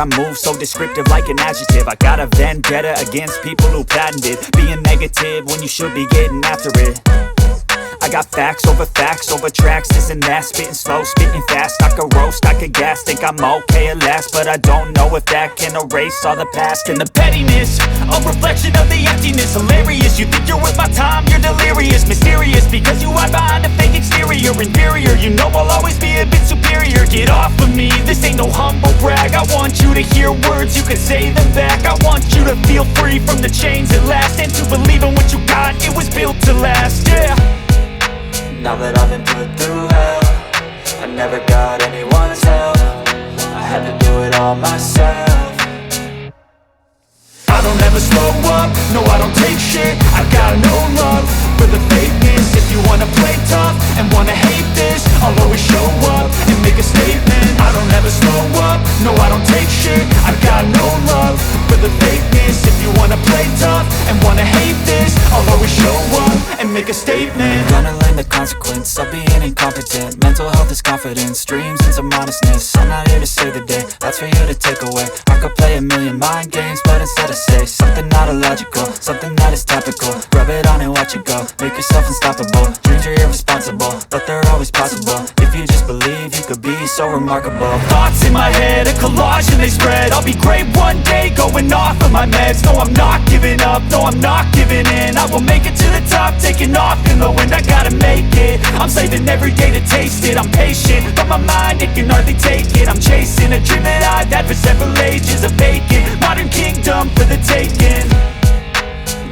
I move so descriptive like an adjective. I got a vendetta against people who patented being negative when you should be getting after it. I got facts over tracks, this and that. Spitting slow, spitting fast. I could roast, I could gas. Think I'm okay at last, but I don't know if that can erase all the past. And the pettiness, a reflection of the emptiness. Hilarious, you think you're worth my time, you're delirious. Mysterious, because you hide behind a fake exterior. Inferior, you know I'll always be a bit superior. Get off of me, this ain't no humble brag. I want you to hear words, you can say them back. I want you to feel free from the chains at last, and to believe in what you got, it was built to last, yeah. Now that I've been put through hell, I never got anyone's help. I had to do it all myself. I don't ever slow up, no I don't take shit. I've got no love for the fakeness. If you wanna play tough and wanna hate this, I'll always show up and make a statement. I don't ever slow up, no I don't take shit. I've got no love for the fakeness. If you wanna play tough and wanna hate this, I'll always show up and make a statement. Gonna learn the consequence of being incompetent. Mental health is confidence, dreams and some modestness. I'm not here to save the day, that's for you to take away. I could play a million mind games, but instead I say something not illogical, something that is topical. Rub it on and watch it go, make yourself unstoppable. Dreams are irresponsible, but they're always possible. If you just believe, you could be so remarkable. Thoughts in my head, a collage and they spread. I'll be great one day, going off of my meds. No, I'm not giving up, no, I'm not giving in. I will make it to the top, taking off in the wind. I gotta make it, I'm saving every day to taste it. I'm patient, but my mind, it can hardly take it. I'm chasing a dream that I've had for several ages. A vacant, modern kingdom for the taking.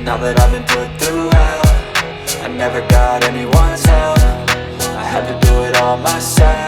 Now that I've been put through hell, I never got anyone's help. I had to do it all myself.